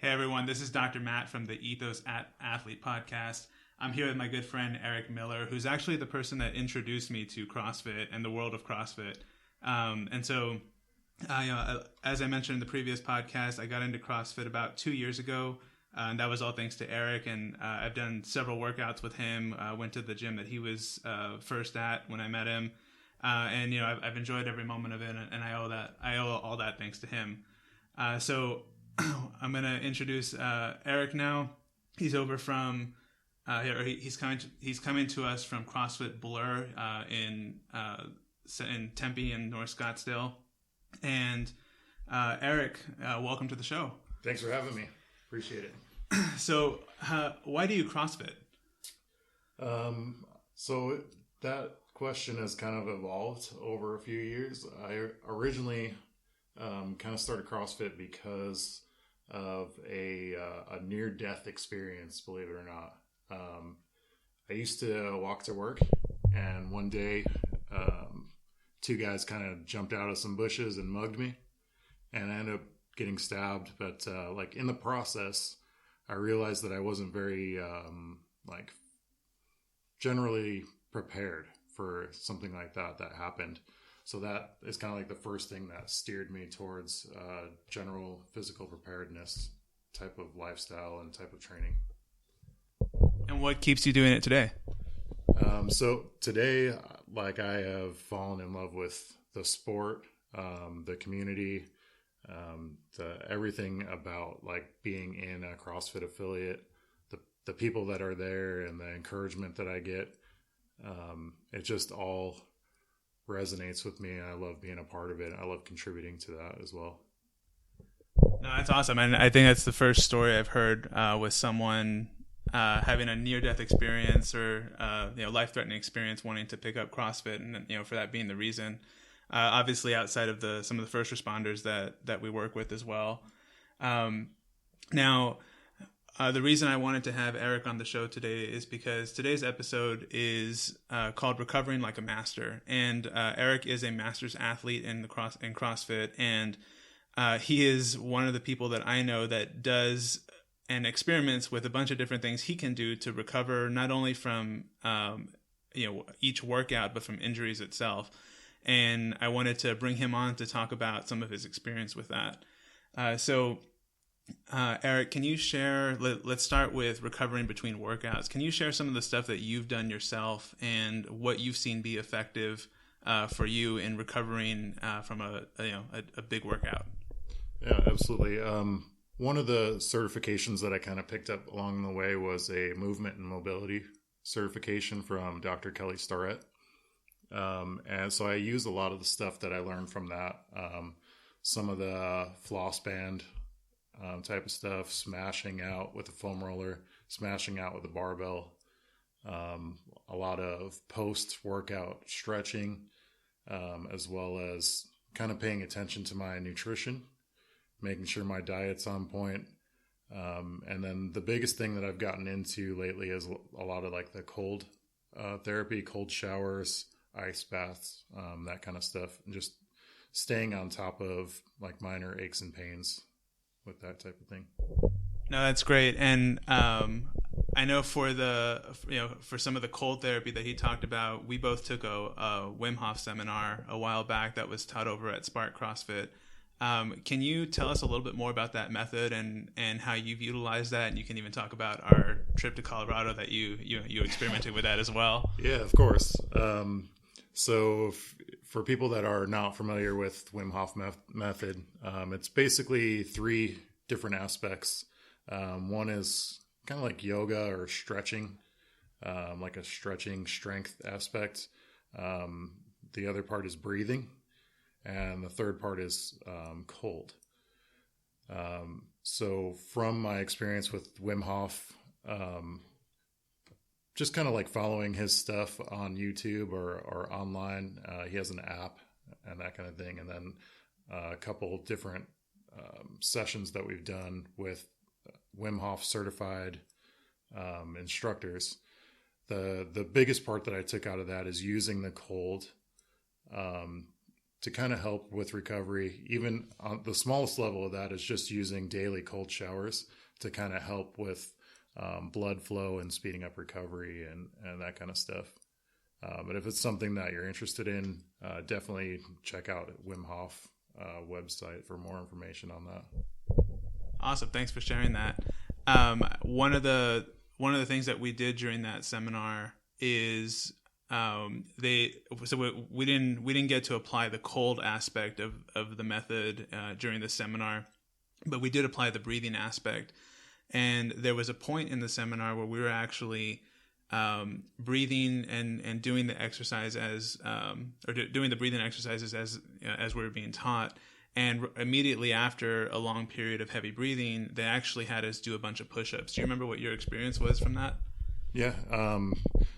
Hey everyone, this is Dr. Matt from the Ethos Athlete podcast. I'm here with my good friend Erik Miller, who's actually the person that introduced me to CrossFit and the world of CrossFit. As I mentioned in the previous podcast, I got into CrossFit about 2 years ago, and that was all thanks to Erik. And I've done several workouts with him. Went to the gym that he was first at when I met him, I've enjoyed every moment of it, and I owe all that thanks to him. I'm going to introduce Erik now. He's over from he's coming to us from CrossFit Blur in Tempe and North Scottsdale. And Erik, welcome to the show. Thanks for having me. Appreciate it. So, why do you CrossFit? So that question has kind of evolved over a few years. I originally kind of started CrossFit because of a near-death experience, believe it or not. I used to walk to work, and one day two guys kind of jumped out of some bushes and mugged me, and I ended up getting stabbed. But in the process, I realized that I wasn't very generally prepared for something like that happened. So that is kind of like the first thing that steered me towards general physical preparedness type of lifestyle and type of training. And what keeps you doing it today? So today, I have fallen in love with the sport, the community, everything about being in a CrossFit affiliate, the people that are there and the encouragement that I get. It just all resonates with me. I love being a part of it. I love contributing to that as well. No, that's awesome. And I think that's the first story I've heard with someone having a near-death experience or life-threatening experience wanting to pick up CrossFit, and for that being the reason. Obviously, outside of some of the first responders that we work with as well. The reason I wanted to have Erik on the show today is because today's episode is called "Recovering Like a Master," and Erik is a master's athlete in CrossFit, and he is one of the people that I know that does and experiments with a bunch of different things he can do to recover, not only from each workout, but from injuries itself. And I wanted to bring him on to talk about some of his experience with that. Erik, can you share, let's start with recovering between workouts. Can you share some of the stuff that you've done yourself and what you've seen be effective for you in recovering from a big workout? Yeah, absolutely. One of the certifications that I kind of picked up along the way was a movement and mobility certification from Dr. Kelly Starrett. And so I use a lot of the stuff that I learned from that. Some of the floss band type of stuff, smashing out with a foam roller, smashing out with a barbell, a lot of post-workout stretching, as well as kind of paying attention to my nutrition, making sure my diet's on point. And then the biggest thing that I've gotten into lately is a lot of the cold therapy, cold showers, ice baths, that kind of stuff, and just staying on top of minor aches and pains with that type of thing. No, that's great. And I know for some of the cold therapy that he talked about, we both took a Wim Hof seminar a while back that was taught over at Spark CrossFit. Can you tell us a little bit more about that method and how you've utilized that? And you can even talk about our trip to Colorado that you experimented with that as well. Yeah, of course. So for people that are not familiar with Wim Hof Method, it's basically three different aspects. One is kind of like yoga or stretching, like a stretching strength aspect. The other part is breathing. And the third part is cold. So from my experience with Wim Hof, just kind of following his stuff on YouTube or online. He has an app and that kind of thing. And then a couple different sessions that we've done with Wim Hof certified instructors. The biggest part that I took out of that is using the cold to kind of help with recovery. Even on the smallest level of that is just using daily cold showers to kind of help with blood flow and speeding up recovery and that kind of stuff. But if it's something that you're interested in, definitely check out Wim Hof website for more information on that. Awesome. Thanks for sharing that. One of the things that we did during that seminar is we didn't get to apply the cold aspect of the method during the seminar, but we did apply the breathing aspect. And there was a point in the seminar where we were actually breathing and doing the exercise doing the breathing exercises as we were being taught. And immediately after a long period of heavy breathing, they actually had us do a bunch of push-ups. Do you remember what your experience was from that? Yeah.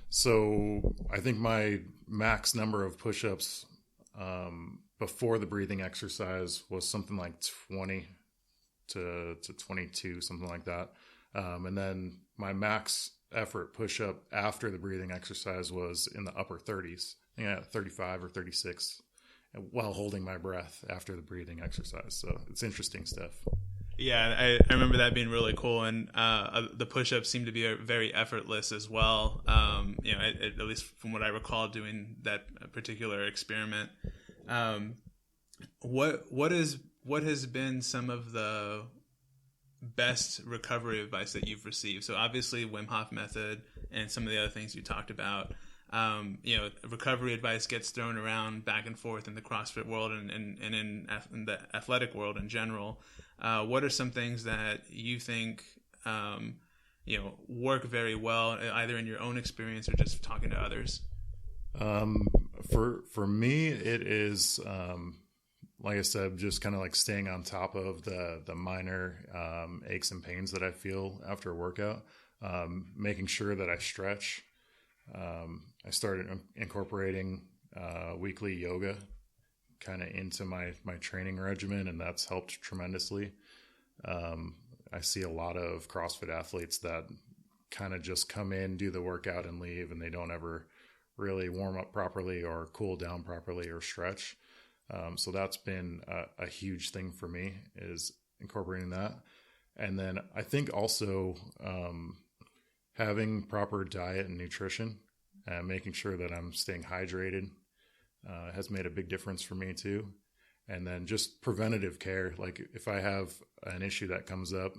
So I think my max number of push-ups before the breathing exercise was something like 20 to 22, something like that. And then my max effort push-up after the breathing exercise was in the upper 30s, 35 or 36, while holding my breath after the breathing exercise. So it's interesting stuff. Yeah, I remember that being really cool, and the push-ups seemed to be very effortless as well. At least from what I recall doing that particular experiment. What has been some of the best recovery advice that you've received? So obviously Wim Hof Method and some of the other things you talked about. Recovery advice gets thrown around back and forth in the CrossFit world and in the athletic world in general. What are some things that you think, work very well, either in your own experience or just talking to others? For me, it is, like I said, just kind of like staying on top of the minor aches and pains that I feel after a workout, making sure that I stretch. I started incorporating weekly yoga kind of into my training regimen, and that's helped tremendously. I see a lot of CrossFit athletes that kind of just come in, do the workout, and leave, and they don't ever really warm up properly or cool down properly or stretch. So that's been a huge thing for me, is incorporating that. And then I think also having proper diet and nutrition and making sure that I'm staying hydrated has made a big difference for me too. And then just preventative care. Like if I have an issue that comes up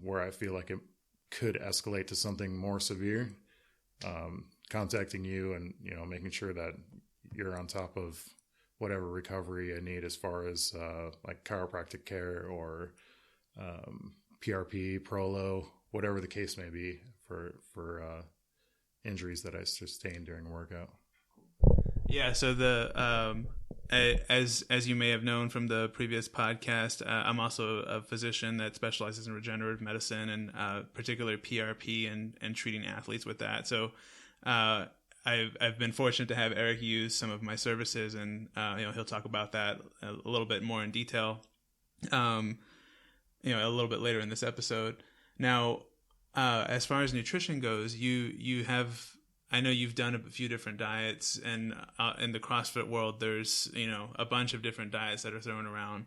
where I feel like it could escalate to something more severe, contacting you and, making sure that you're on top of whatever recovery I need as far as like chiropractic care or PRP, Prolo, whatever the case may be for injuries that I sustained during a workout. Yeah, so as you may have known from the previous podcast, I'm also a physician that specializes in regenerative medicine and particularly PRP and treating athletes with that. So I've been fortunate to have Erik use some of my services, and he'll talk about that a little bit more in detail, a little bit later in this episode. Now, as far as nutrition goes, you have, I know you've done a few different diets, and in the CrossFit world, there's a bunch of different diets that are thrown around.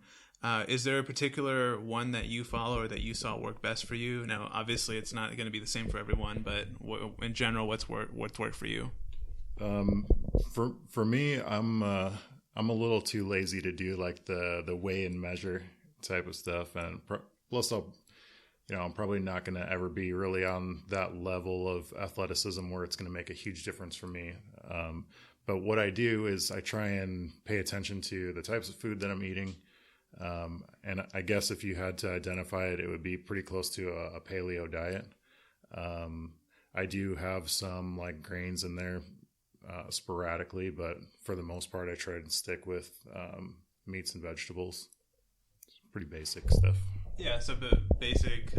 Is there a particular one that you follow or that you saw work best for you? Now, obviously, it's not going to be the same for everyone, but in general, what's worked for you? For me, I'm a little too lazy to do like the weigh and measure type of stuff, and plus I'm probably not going to ever be really on that level of athleticism where it's going to make a huge difference for me. But what I do is I try and pay attention to the types of food that I'm eating. And I guess if you had to identify it, it would be pretty close to a paleo diet. I do have some like grains in there sporadically, but for the most part, I try to stick with meats and vegetables. It's pretty basic stuff. Yeah, so the basic,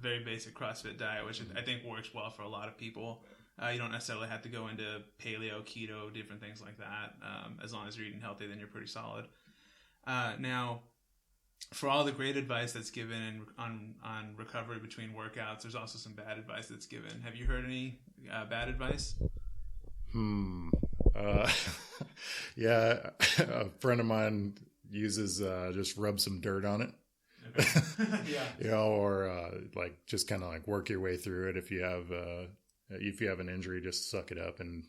very basic CrossFit diet, which I think works well for a lot of people. You don't necessarily have to go into paleo, keto, different things like that. As long as you're eating healthy, then you're pretty solid. Now, for all the great advice that's given on recovery between workouts, there's also some bad advice that's given. Have you heard any bad advice? Yeah, a friend of mine uses just rub some dirt on it. Okay. Yeah. Or like just kind of like work your way through it. If you have an injury, just suck it up and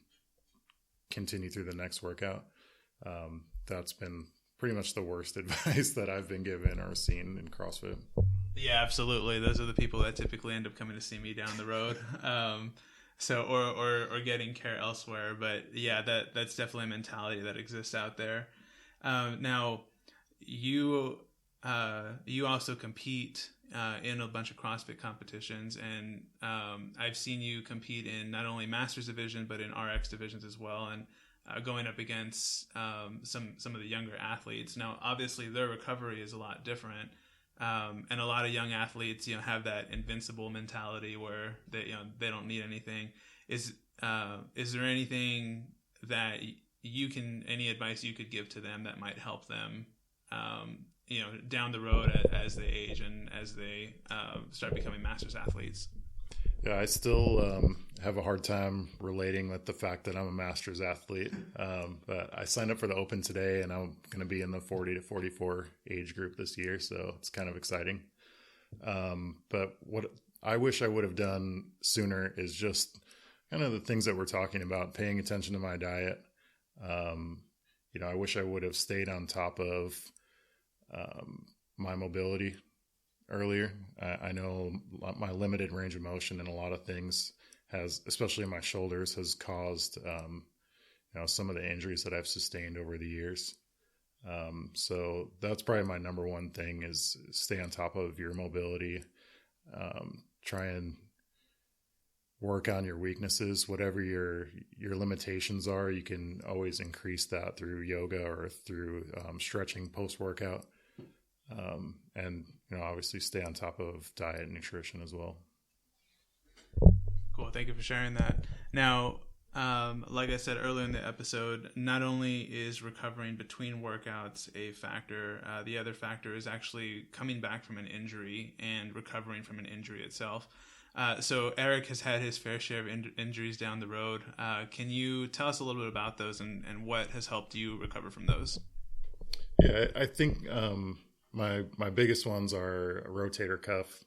continue through the next workout. That's been pretty much the worst advice that I've been given or seen in CrossFit. Yeah, absolutely. Those are the people that typically end up coming to see me down the road. Or getting care elsewhere. But yeah, that's definitely a mentality that exists out there. Now, you also compete in a bunch of CrossFit competitions, and I've seen you compete in not only Masters division but in RX divisions as well, and going up against some of the younger athletes. Now, obviously, their recovery is a lot different, and a lot of young athletes, have that invincible mentality where they don't need anything. Is there anything that any advice you could give to them that might help them, down the road as they age and as they start becoming Masters athletes? Yeah, I still have a hard time relating with the fact that I'm a Masters athlete. But I signed up for the Open today, and I'm going to be in the 40 to 44 age group this year, so it's kind of exciting. But what I wish I would have done sooner is just kind of the things that we're talking about, paying attention to my diet. I wish I would have stayed on top of my mobility earlier. I know my limited range of motion in a lot of things especially in my shoulders, has caused, some of the injuries that I've sustained over the years. So that's probably my number one thing is stay on top of your mobility. Try and work on your weaknesses, whatever your limitations are. You can always increase that through yoga or through stretching post-workout. And obviously stay on top of diet and nutrition as well. Cool. Thank you for sharing that. Now, like I said earlier in the episode, not only is recovering between workouts a factor, the other factor is actually coming back from an injury and recovering from an injury itself. So Erik has had his fair share of injuries down the road. Can you tell us a little bit about those and what has helped you recover from those? Yeah, I think my biggest ones are rotator cuff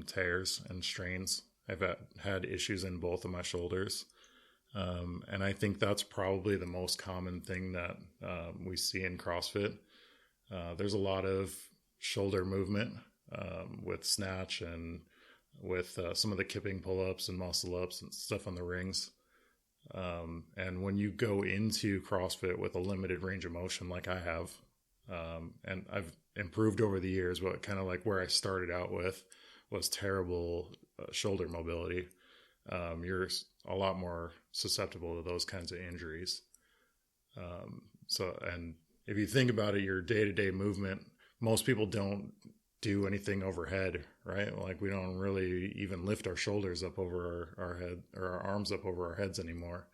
tears and strains. I've had issues in both of my shoulders. And I think that's probably the most common thing that we see in CrossFit. There's a lot of shoulder movement with snatch and with some of the kipping pull-ups and muscle-ups and stuff on the rings. And when you go into CrossFit with a limited range of motion like I have, and I've improved over the years, but kind of like where I started out with was terrible shoulder mobility. You're a lot more susceptible to those kinds of injuries. And if you think about it, your day-to-day movement, most people don't do anything overhead, right? Like we don't really even lift our shoulders up over our head or our arms up over our heads anymore.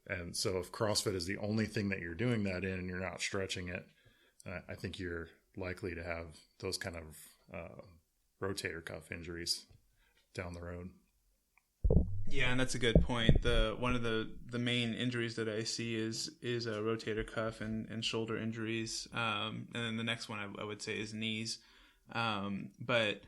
And so if CrossFit is the only thing that you're doing that in and you're not stretching it, I think you're likely to have those kind of rotator cuff injuries down the road. Yeah, and that's a good point. One of the main injuries that I see is a rotator cuff and shoulder injuries, and then the next one I would say is knees. But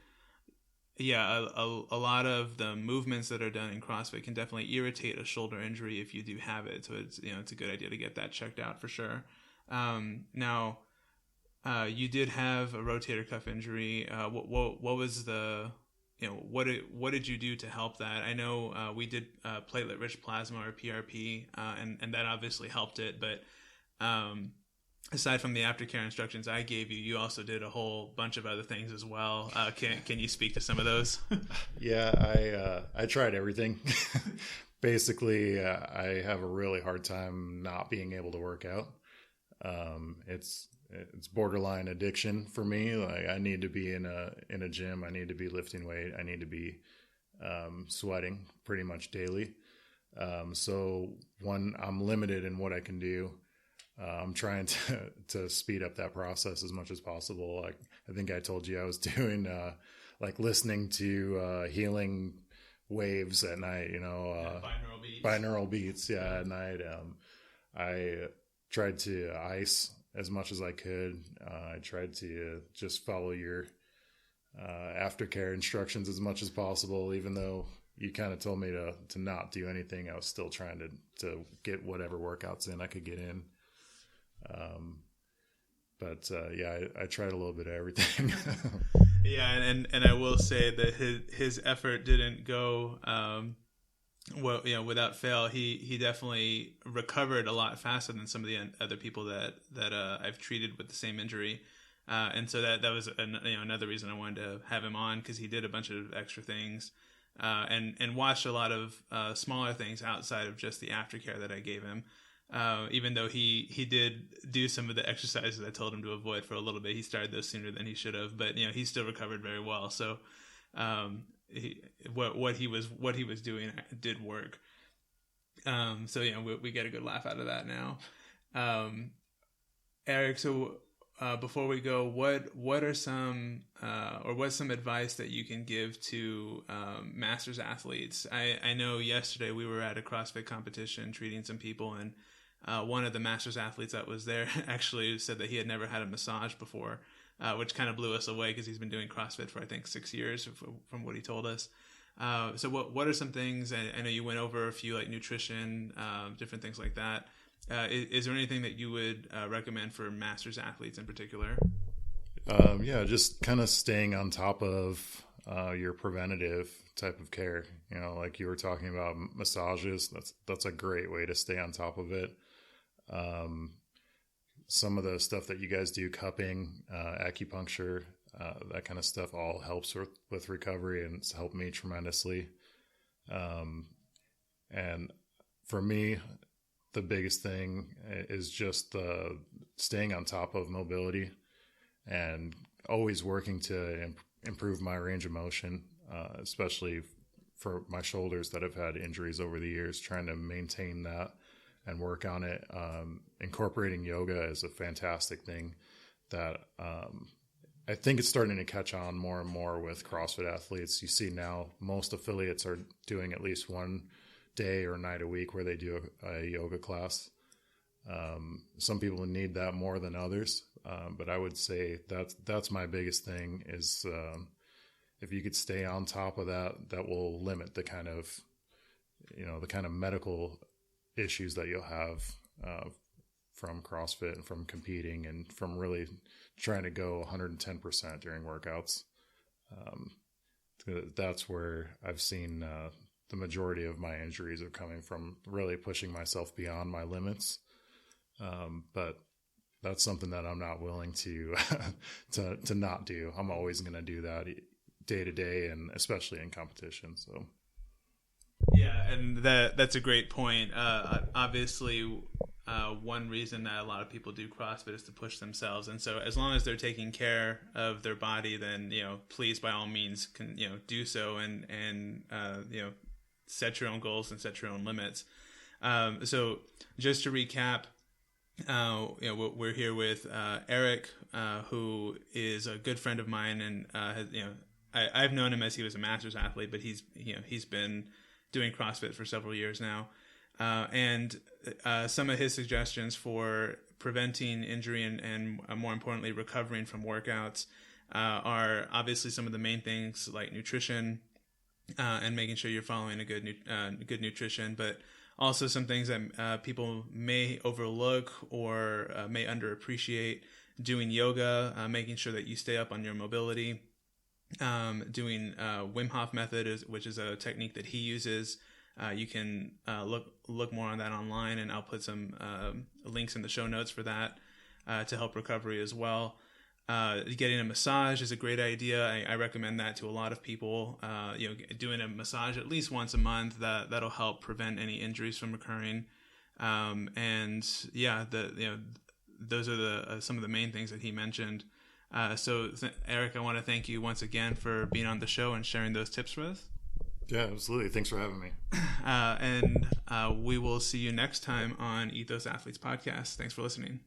yeah, a lot of the movements that are done in CrossFit can definitely irritate a shoulder injury if you do have it. So it's a good idea to get that checked out for sure. Now, you did have a rotator cuff injury. What was the what did you do to help that? I know we did platelet-rich plasma or PRP, and that obviously helped it. But aside from the aftercare instructions I gave you, you also did a whole bunch of other things as well. Can you speak to some of those? Yeah, I tried everything. Basically, I have a really hard time not being able to work out. It's borderline addiction for me. Like I need to be in a gym. I need to be lifting weight. I need to be sweating pretty much daily. So when I'm limited in what I can do, I'm trying to speed up that process as much as possible. Like I think I told you I was doing like listening to healing waves at night, binaural beats. Yeah, at night. I tried to ice as much as I could. I tried to just follow your aftercare instructions as much as possible, even though you kind of told me to not do anything. I was still trying to get whatever workouts in I could get in. I tried a little bit of everything. Yeah, and I will say that his effort didn't go without fail. He definitely recovered a lot faster than some of the other people that I've treated with the same injury. And so that was another reason I wanted to have him on, because he did a bunch of extra things and watched a lot of smaller things outside of just the aftercare that I gave him. Even though he did do some of the exercises I told him to avoid for a little bit, he started those sooner than he should have. But he still recovered very well. So what he was doing did work. We get a good laugh out of that now. Erik, so before we go, what are some what's some advice that you can give to masters athletes? I know yesterday we were at a CrossFit competition treating some people, and one of the masters athletes that was there actually said that he had never had a massage before, which kind of blew us away, because he's been doing CrossFit for I think 6 years from what he told us. So what are some things? I know you went over a few, like nutrition, different things like that. Is there anything that you would recommend for masters athletes in particular? Just kind of staying on top of your preventative type of care. Like you were talking about massages. That's a great way to stay on top of it. Some of the stuff that you guys do, cupping, acupuncture, that kind of stuff all helps with recovery, and it's helped me tremendously. And for me, the biggest thing is just staying on top of mobility and always working to improve my range of motion, especially for my shoulders that have had injuries over the years, trying to maintain that and work on it. Incorporating yoga is a fantastic thing that I think it's starting to catch on more and more with CrossFit athletes. You see now most affiliates are doing at least one day or night a week where they do a yoga class. Some people need that more than others, but I would say that's my biggest thing is if you could stay on top of that will limit the kind of medical issues that you'll have from CrossFit and from competing and from really trying to go 110% during workouts. That's where I've seen the majority of my injuries are coming from, really pushing myself beyond my limits. But that's something that I'm not willing to to not do. I'm always going to do that day to day, and especially in competition. So yeah, and that's a great point. Obviously, one reason that a lot of people do CrossFit is to push themselves, and so as long as they're taking care of their body, then please by all means can do so, and set your own goals and set your own limits. So just to recap, we're here with Erik, who is a good friend of mine, and I've known him as he was a masters athlete, but he's been doing CrossFit for several years now. And some of his suggestions for preventing injury and more importantly, recovering from workouts are obviously some of the main things like nutrition and making sure you're following a good nutrition, but also some things that people may overlook or may underappreciate: doing yoga, making sure that you stay up on your mobility, doing Wim Hof Method, which is a technique that he uses. You can look more on that online, and I'll put some links in the show notes for that to help recovery as well. Getting a massage is a great idea. I recommend that to a lot of people. Doing a massage at least once a month, that'll help prevent any injuries from occurring. Those are some of the main things that he mentioned. Erik, I want to thank you once again for being on the show and sharing those tips with us. Yeah, absolutely. Thanks for having me. And we will see you next time on Ethos Athletes Podcast. Thanks for listening.